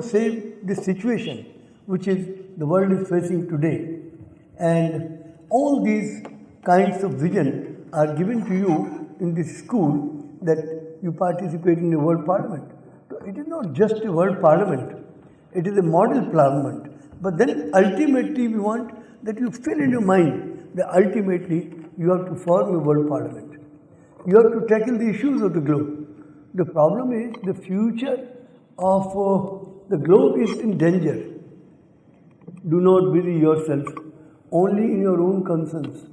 to save this situation which is the world is facing today. And all these kinds of vision are given to you in this school that you participate in the World Parliament. So it is not just a World Parliament, it is a model parliament. But then ultimately we want that you fill in your mind that ultimately you have to form a World Parliament. You have to tackle the issues of the globe. The problem is the future of the globe is in danger. Do not busy yourself only in your own concerns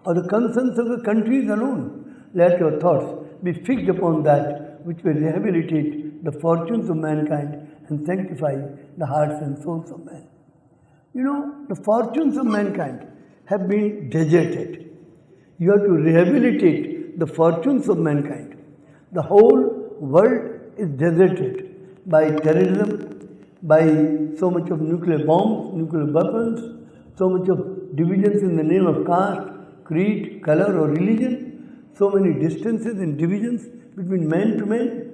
or the concerns of the countries alone. Let your thoughts be fixed upon that which will rehabilitate the fortunes of mankind and sanctify the hearts and souls of man. You know, the fortunes of mankind have been deserted. You have to rehabilitate the fortunes of mankind. The whole world is deserted by terrorism, by so much of nuclear bombs, nuclear weapons, so much of divisions in the name of caste, creed, color or religion, so many distances and divisions between man to man.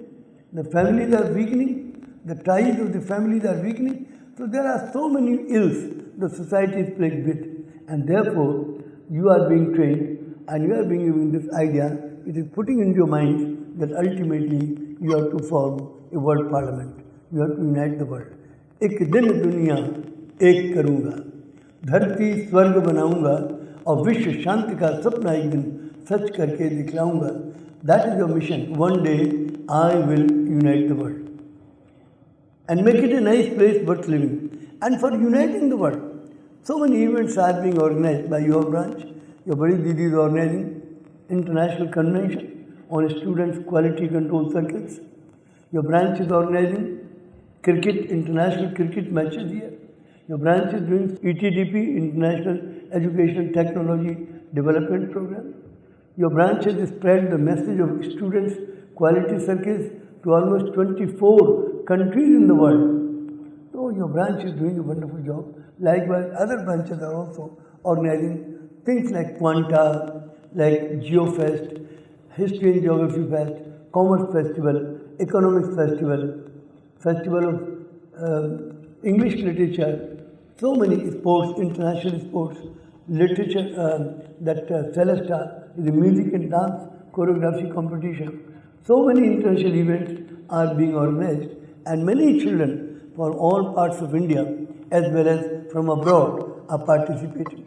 The families are weakening, the ties of the families are weakening. So there are so many ills the society is plagued with, and therefore you are being trained and you are being given this idea. It is putting into your mind that ultimately you have to form a world parliament. You have to unite the world. एक दिन दुनिया एक करूँगा, धरती स्वर्ग बनाऊँगा और विश्व शांति का सपना एक दिन सच करके दिखलाऊँगा. That is your mission. One day I will unite the world and make it a nice place worth living. And for uniting the world, so many events are being organized by your branch. Your Badi Didi is organizing International Convention on Students' Quality Control Circles. Your branch is organizing cricket, international cricket matches here. Your branch is doing ETDP, International Education Technology Development Program. Your branch has spread the message of students' quality circles to almost 24 countries in the world. So your branch is doing a wonderful job. Likewise, other branches are also organizing things like Quanta, like GeoFest, History and Geography Fest, Commerce Festival, Economics Festival, Festival of English Literature, so many sports, international sports, literature, Celesta is a music and dance choreography competition. So many international events are being organized, and many children from all parts of India as well as from abroad are participating.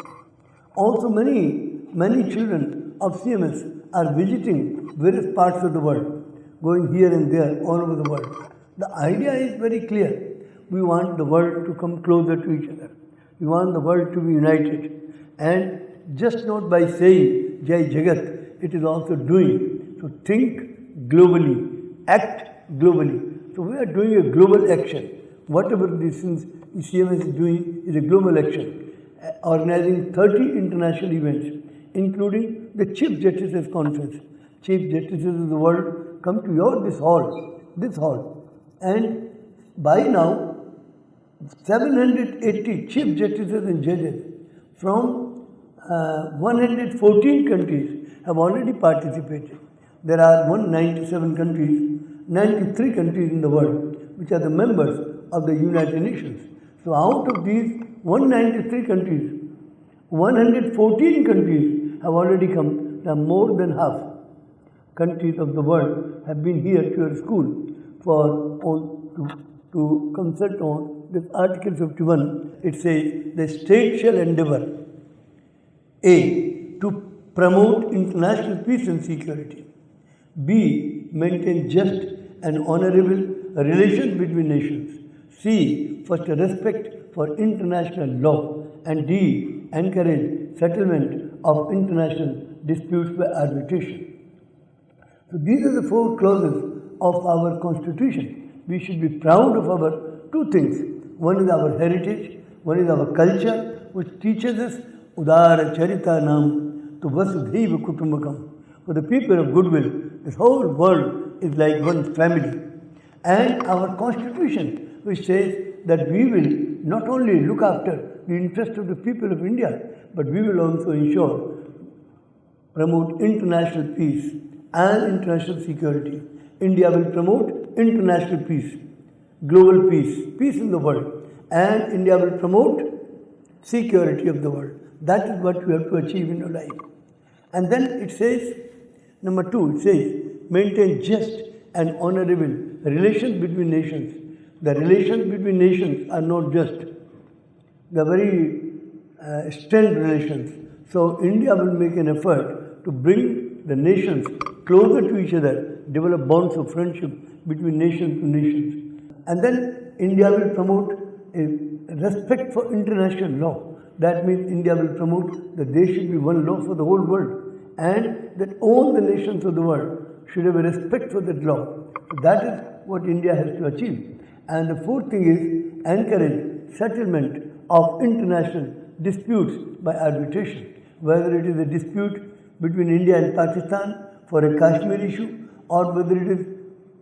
Also many children of CMS are visiting various parts of the world, going here and there all over the world. The idea is very clear. We want the world to come closer to each other. We want the world to be united. And just not by saying Jai Jagat, it is also doing. So think globally, act globally. So we are doing a global action. Whatever these things CMS is doing is a global action. Organizing 30 international events, including the Chief Justices Conference. Chief Justices of the world come to this hall. And by now, 780 Chief Justices and judges from 114 countries have already participated. There are 197 countries, 93 countries in the world, which are the members of the United Nations. So out of these 193 countries, 114 countries have already come. Now more than half countries of the world have been here to your school to consult on this Article 51. It says, the state shall endeavour A. to promote international peace and security, B. maintain just and honourable relations between nations, C. foster respect for international law, and D. encourage settlement of international disputes by arbitration. So these are the 4 clauses of our constitution. We should be proud of our 2 things. One is our heritage, one is our culture, which teaches us Udara Charita Nam to Vasudhaiva Kutumbakam. For the people of goodwill, this whole world is like one family. And our constitution, which says that we will not only look after the interest of the people of India, but we will also ensure, promote international peace and international security. India will promote international peace. global peace, peace in the world, and India will promote security of the world. That is what we have to achieve in our life. And then it says, number 2, it says, maintain just and honorable relations between nations. The relations between nations are not just, they are very strained relations. So India will make an effort to bring the nations closer to each other, develop bonds of friendship between nations to nations. And then India will promote a respect for international law. That means India will promote that there should be one law for the whole world, and that all the nations of the world should have a respect for that law. So that is what India has to achieve. And the 4th thing is encourage settlement of international disputes by arbitration. Whether it is a dispute between India and Pakistan for a Kashmir issue, or whether it is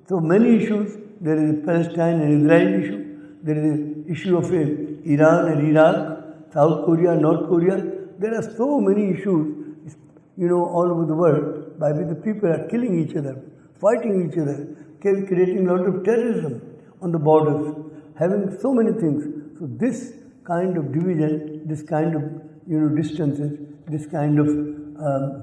so many issues. There is a Palestine and Israel issue, there is an issue of Iran and Iraq, South Korea, North Korea. There are so many issues, all over the world by which the people are killing each other, fighting each other, creating a lot of terrorism on the borders, having so many things. So this kind of division, this kind of distances, this kind of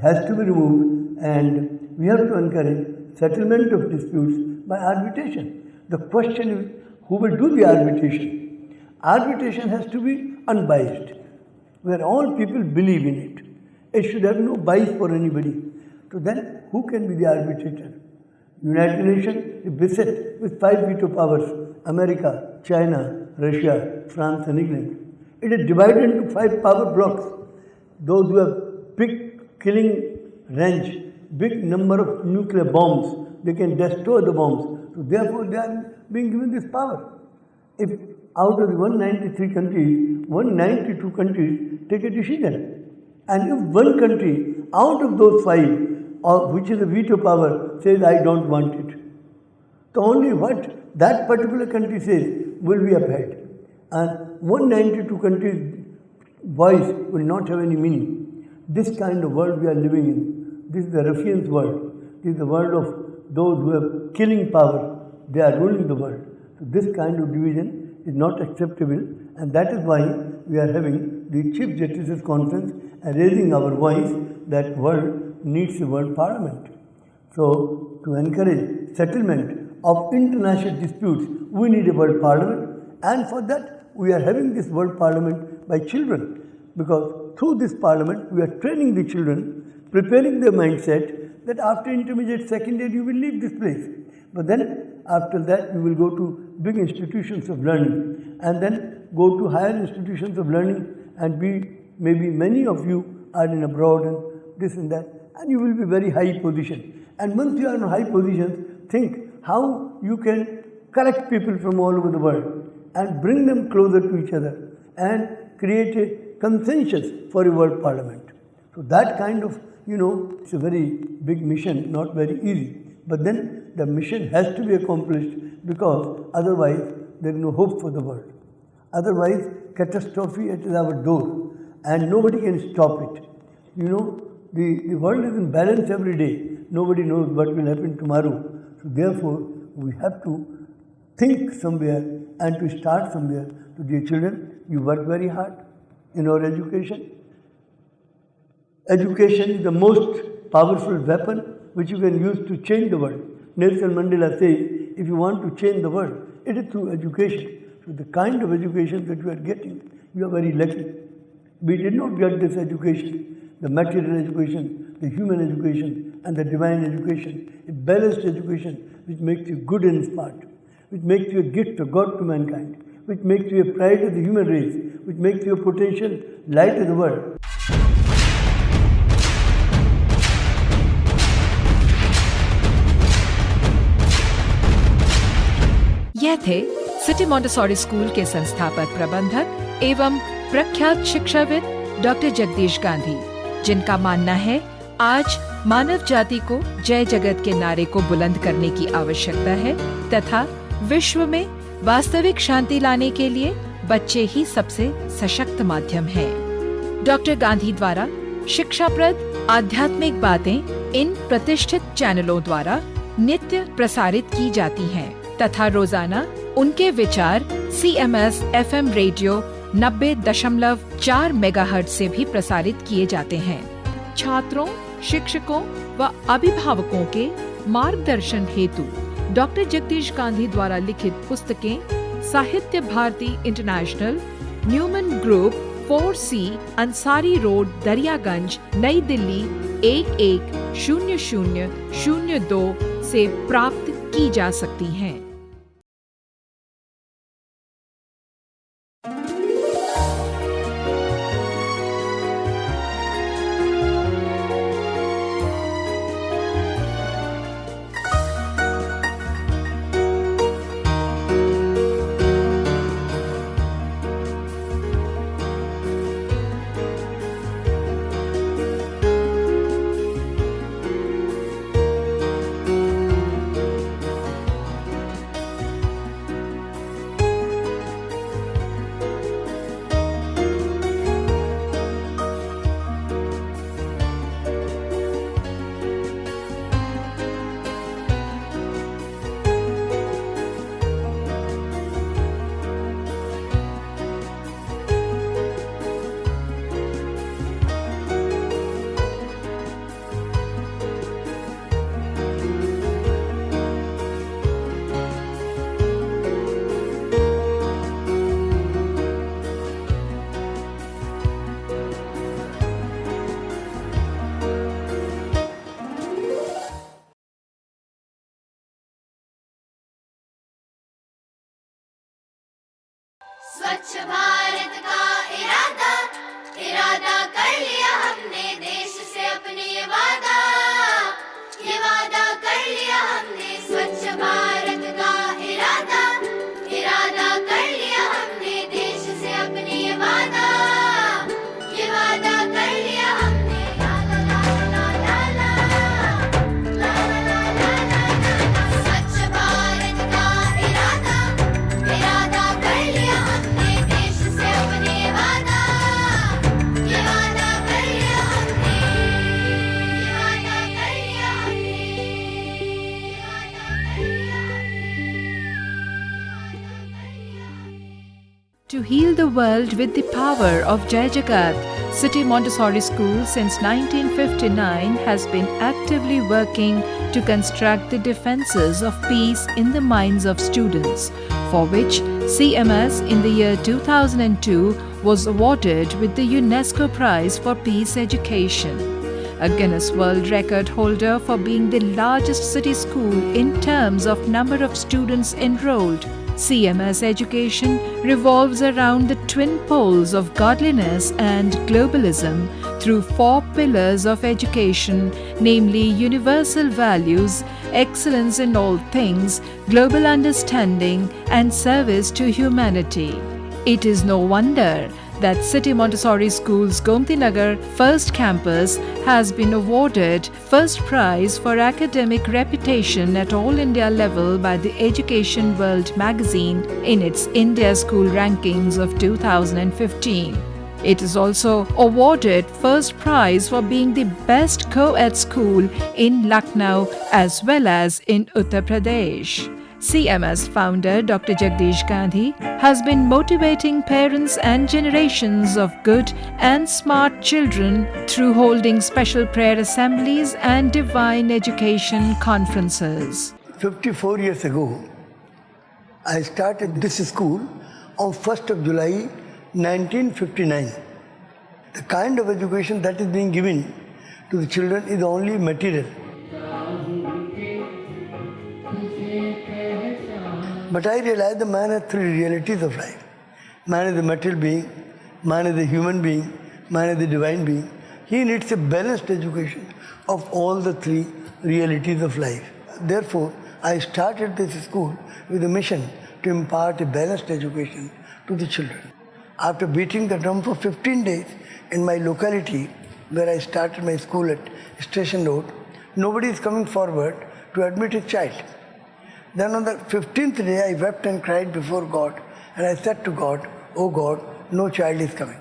has to be removed, and we have to encourage settlement of disputes by arbitration. The question is, who will do the arbitration? Arbitration has to be unbiased, where all people believe in it. It should have no bias for anybody. So then, who can be the arbitrator? United Nations is beset with 5 veto powers: America, China, Russia, France and England. It is divided into 5 power blocks. Those who have big killing range, big number of nuclear bombs, they can destroy the bombs. So therefore they are being given this power. If out of the 193 countries, 192 countries take a decision, and if one country out of those 5, which is a veto power, says I don't want it, so only what that particular country says will be upheld, and 192 countries' voice will not have any meaning. This kind of world we are living in. This is the ruffian's world. This is the world of those who have killing power. They are ruling the world. So this kind of division is not acceptable, and that is why we are having the Chief Justice's Conference and raising our voice that world needs a world parliament. So to encourage settlement of international disputes, we need a world parliament, and for that we are having this world parliament by children, because through this parliament we are training the children, preparing their mindset that after intermediate second year you will leave this place. But then after that you will go to big institutions of learning, and then go to higher institutions of learning, and maybe many of you are in abroad and this and that, and you will be very high position. And once you are in high positions, think how you can collect people from all over the world and bring them closer to each other and create a consensus for a world parliament. So that kind of, it's a very big mission, not very easy. But then the mission has to be accomplished, because otherwise there is no hope for the world. Otherwise, catastrophe is at our door and nobody can stop it. The world is in balance every day. Nobody knows what will happen tomorrow. So therefore, we have to think somewhere and to start somewhere. So dear children, you work very hard in our education. Education is the most powerful weapon which you can use to change the world. Nelson Mandela says, if you want to change the world, it is through education. So the kind of education that you are getting, you are very lucky. We did not get this education, the material education, the human education and the divine education, a balanced education which makes you good and smart, which makes you a gift of God to mankind, which makes you a pride of the human race, which makes you a potential light of the world. यह थे city Montessori school के संस्थापक प्रबंधक एवं प्रख्यात शिक्षाविद doctor Jagdish Gandhi, जिनका मानना है आज मानव जाति को जय जगत के नारे को बुलंद करने की आवश्यकता है तथा विश्व में वास्तविक शांति लाने के लिए बच्चे ही सबसे सशक्त माध्यम हैं। डॉक्टर गांधी द्वारा शिक्षाप्रद आध्यात्मिक बातें इन प्रतिष्ठित चैनलों द्वारा नित्य प्रसारित की जाती हैं तथा रोजाना उनके विचार CMS FM रेडियो 90.4 मेगाहर्ट्ज से भी प्रसारित किए जाते हैं। छात्रों, शिक्षकों व अभिभावकों के मार्गदर्शन हेतु डॉक्टर जगदीश गांधी द्वारा लिखित पुस्तकें Sahitya Bharati international, Newman group, 4C, Ansari road, Daryaganj, New Delhi 110002 से प्राप्त की जा सकती हैं। स्वच्छ भारत का इरादा इरादा कर लिया हमने, देश से अपने ये वादा कर लिया हमने। स्वच्छ भारत का इरादा इरादा कर लिया हमने, देश से अपने ये वादा कर लिया हमने। ला ला ला ला ला ला ला ला ला ला। स्वच्छ भारत का इरादा इरादा कर लिया हमने, देश से अपने वादा कर लिया हमने। कर लिया To heal the world with the power of Jai Jagat, City Montessori School since 1959 has been actively working to construct the defenses of peace in the minds of students, for which CMS in the year 2002 was awarded with the UNESCO Prize for Peace Education. A Guinness World Record holder for being the largest city school in terms of number of students enrolled. CMS education revolves around the twin poles of godliness and globalism through 4 pillars of education, namely universal values, excellence in all things, global understanding, and service to humanity. It is no wonder that City Montessori School's Gomti Nagar first campus has been awarded first prize for academic reputation at all India level by the Education World magazine in its India School Rankings of 2015. It is also awarded first prize for being the best co-ed school in Lucknow as well as in Uttar Pradesh. CMS founder Dr. Jagdish Gandhi has been motivating parents and generations of good and smart children through holding special prayer assemblies and divine education conferences. 54 years ago, I started this school on 1st of July 1959. The kind of education that is being given to the children is only material. But I realized the man has 3 realities of life. Man is a material being, man is a human being, man is a divine being. He needs a balanced education of all the 3 realities of life. Therefore, I started this school with a mission to impart a balanced education to the children. After beating the drum for 15 days in my locality, where I started my school at Station Road, nobody is coming forward to admit a child. Then on the 15th day, I wept and cried before God, and I said to God, "Oh God, no child is coming."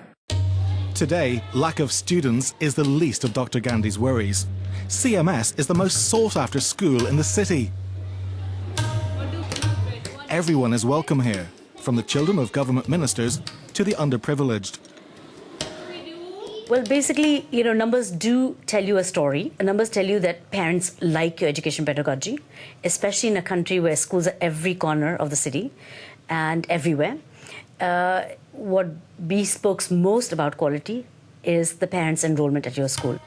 Today, lack of students is the least of Dr. Gandhi's worries. CMS is the most sought-after school in the city. everyone is welcome here, from the children of government ministers to the underprivileged. Well, basically, numbers do tell you a story. Numbers tell you that parents like your education pedagogy, especially in a country where schools are every corner of the city and everywhere. What bespoke most about quality is the parents' enrollment at your school.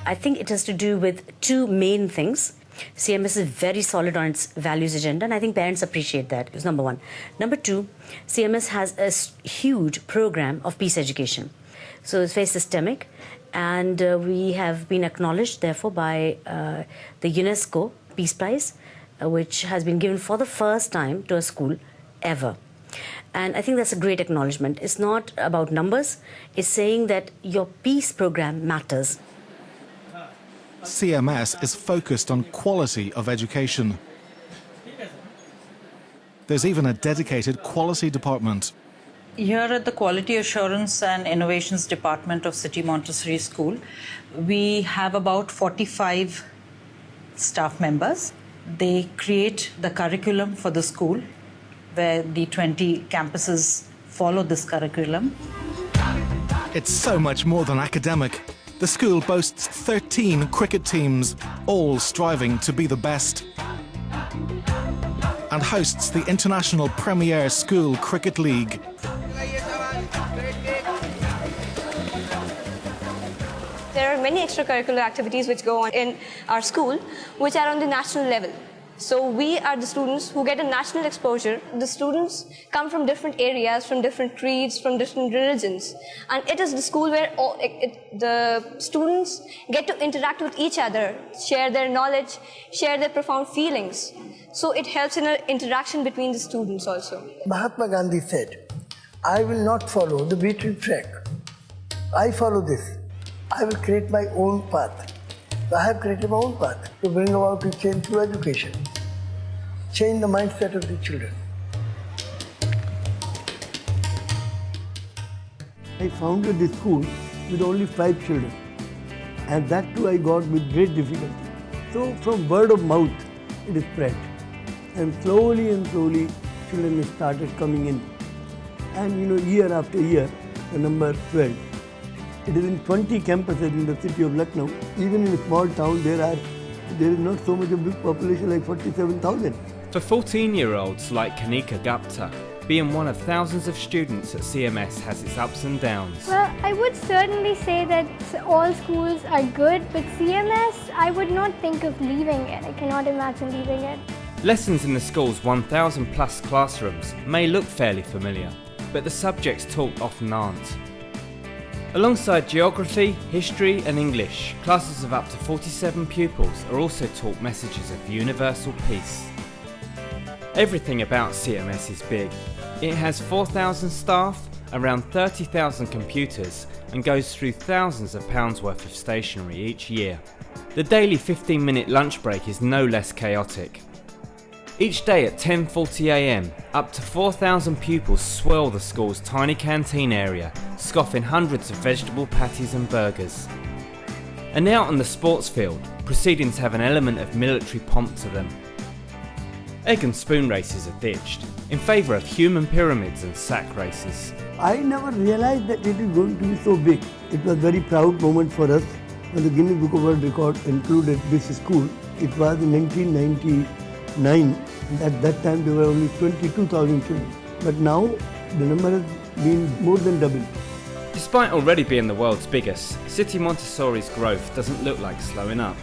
I think it has to do with two main things. CMS is very solid on its values agenda, and I think parents appreciate that. It's number one. Number two, CMS has a huge program of peace education. So it's very systemic, and we have been acknowledged, therefore, by the UNESCO Peace Prize, which has been given for the first time to a school ever. And I think that's a great acknowledgement. It's not about numbers, it's saying that your peace program matters. CMS is focused on quality of education. There's even a dedicated quality department. Here at the Quality Assurance and Innovations Department of City Montessori School, we have about 45 staff members. They create the curriculum for the school, where the 20 campuses follow this curriculum. It's so much more than academic. The school boasts 13 cricket teams, all striving to be the best, and hosts the International Premier School Cricket League. There are many extracurricular activities which go on in our school, which are on the national level. So we are the students who get a national exposure. The students come from different areas, from different creeds, from different religions. And it is the school where the students get to interact with each other, share their knowledge, share their profound feelings. So it helps in an interaction between the students also. Mahatma Gandhi said, I will not follow the beaten track. I follow this. I will create my own path. I have created my own path to bring about a change through education. Change the mindset of the children. I founded this school with only 5 children, and that too I got with great difficulty. So from word of mouth it is spread, and slowly children started coming in, and year after year the number swelled. It is in 20 campuses in the city of Lucknow. Even in a small town there is not so much a big population like 47,000. For 14-year-olds like Kanika Gupta, being one of thousands of students at CMS has its ups and downs. Well, I would certainly say that all schools are good, but CMS, I would not think of leaving it. I cannot imagine leaving it. Lessons in the school's 1,000 plus classrooms may look fairly familiar, but the subjects taught often aren't. Alongside geography, history and English, classes of up to 47 pupils are also taught messages of universal peace. Everything about CMS is big. It has 4,000 staff, around 30,000 computers and goes through thousands of pounds worth of stationery each year. The daily 15-minute lunch break is no less chaotic. Each day at 10:40 AM, up to 4,000 pupils swirl the school's tiny canteen area, scoffing hundreds of vegetable patties and burgers. And out on the sports field, proceedings have an element of military pomp to them. Egg and spoon races are ditched, in favour of human pyramids and sack races. I never realized that it is going to be so big. It was a very proud moment for us when the Guinness Book of World Records included this school. It was in 1999. And at that time there were only 22,000 children. But now the number has been more than double. Despite already being the world's biggest, City Montessori's growth doesn't look like slowing up.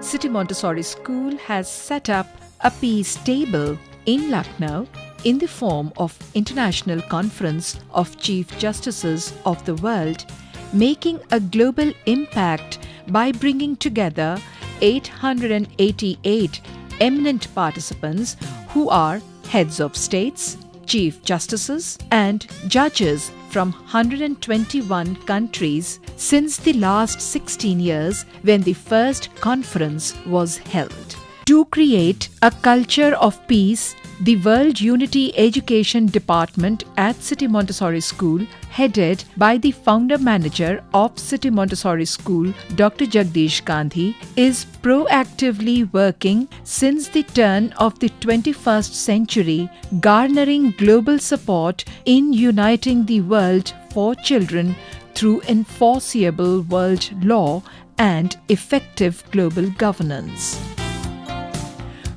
City Montessori School has set up a peace table in Lucknow in the form of International Conference of Chief Justices of the World, making a global impact by bringing together 888 eminent participants who are heads of states, chief justices and judges from 121 countries since the last 16 years when the first conference was held. To create a culture of peace the World Unity Education Department at City Montessori School, headed by the founder manager of City Montessori School, Dr. Jagdish Gandhi, is proactively working since the turn of the 21st century, garnering global support in uniting the world for children through enforceable world law and effective global governance.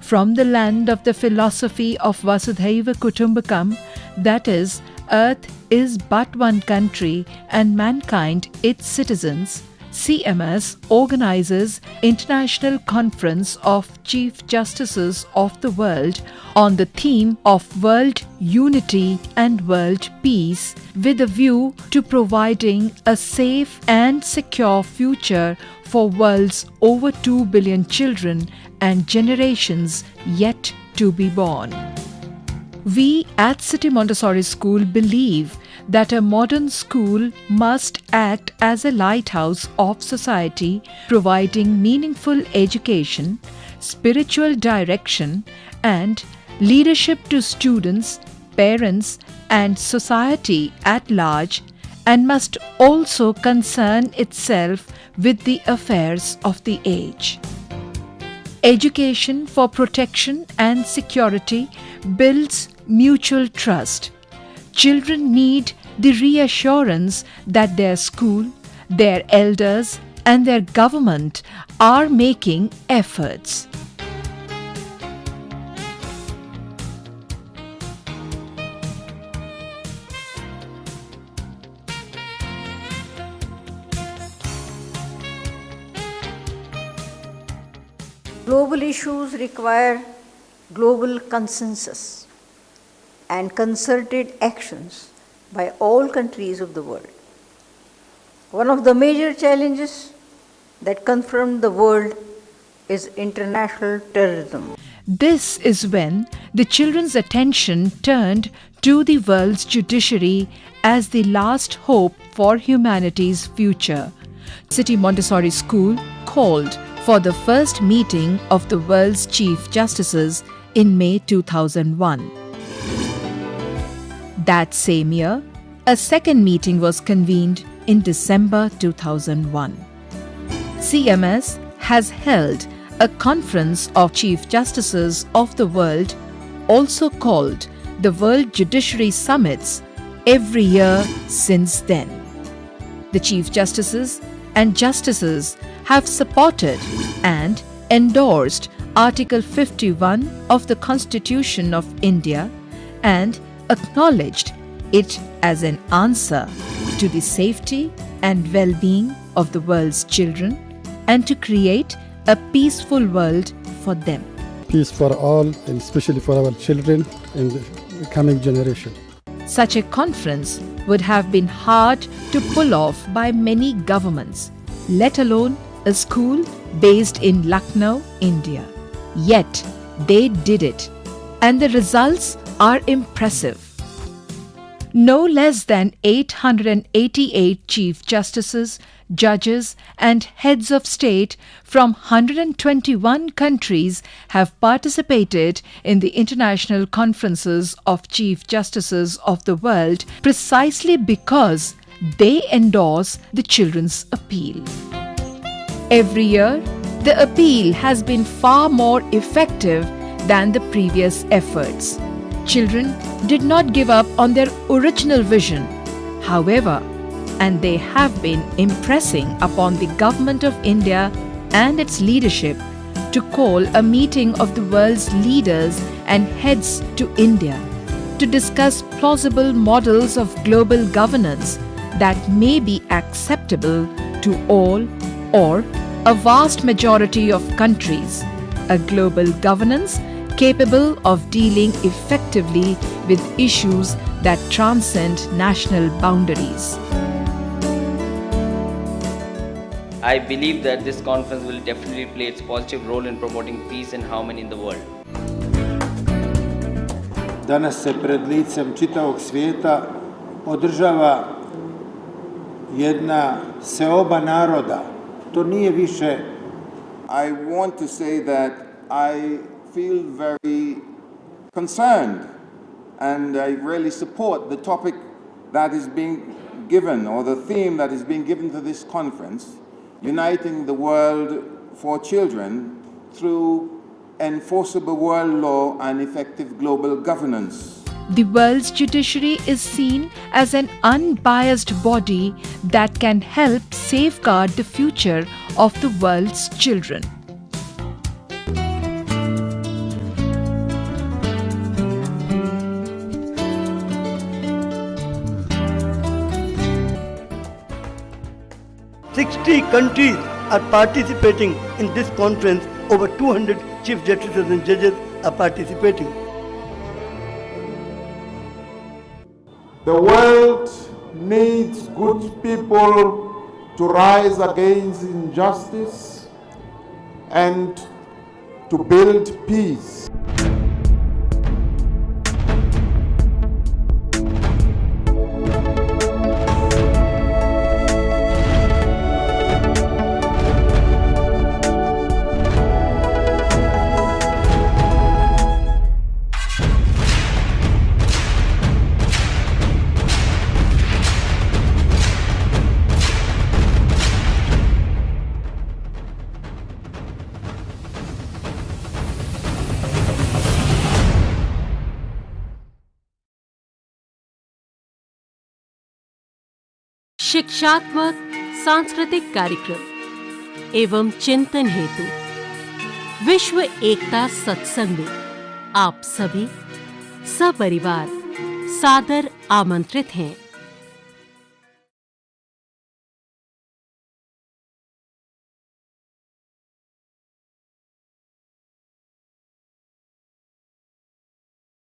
From the land of the philosophy of Vasudhaiva Kutumbakam, that is, Earth is but one country and mankind its citizens, CMS organizes International Conference of Chief Justices of the World on the theme of World Unity and World Peace, with a view to providing a safe and secure future for world's over 2 billion children and generations yet to be born. We at City Montessori School believe that a modern school must act as a lighthouse of society, providing meaningful education, spiritual direction, and leadership to students, parents, and society at large, and must also concern itself with the affairs of the age. Education for protection and security builds mutual trust. Children need the reassurance that their school, their elders, and their government are making efforts. Global issues require global consensus and concerted actions by all countries of the world. One of the major challenges that confront the world is international terrorism. This is when the children's attention turned to the world's judiciary as the last hope for humanity's future. City Montessori School called for the first meeting of the world's Chief Justices in May 2001. That same year, a second meeting was convened in December 2001. CMS has held a Conference of Chief Justices of the World, also called the World Judiciary Summits, every year since then. The Chief Justices and Justices have supported and endorsed Article 51 of the Constitution of India and acknowledged it as an answer to the safety and well-being of the world's children and to create a peaceful world for them. Peace for all, and especially for our children and the coming generation. Such a conference would have been hard to pull off by many governments, let alone a school based in Lucknow, India. Yet, they did it, and the results are impressive. No less than 888 Chief Justices, judges, and heads of state from 121 countries have participated in the international conferences of Chief Justices of the world precisely because they endorse the Children's Appeal. Every year, the appeal has been far more effective than the previous efforts. Children did not give up on their original vision, however, and they have been impressing upon the Government of India and its leadership to call a meeting of the world's leaders and heads to India to discuss plausible models of global governance that may be acceptable to all or a vast majority of countries, a global governance capable of dealing effectively with issues that transcend national boundaries. I believe that this conference will definitely play its positive role in promoting peace and harmony in the world. Danas se pred licem čitavog svijeta održava jedna seoba naroda. To nije više. I want to say that I feel very concerned, and I really support the topic that is being given, or the theme that is being given to this conference, uniting the world for children through enforceable world law and effective global governance. The world's judiciary is seen as an unbiased body that can help safeguard the future of the world's children. "60 countries are participating in this conference. Over 200 chief justices and judges are participating. The world needs good people to rise against injustice and to build peace. शिक्षात्मक सांस्कृतिक कार्यक्रम एवं चिंतन हेतु विश्व एकता सत्संग में आप सभी सपरिवार सादर आमंत्रित हैं।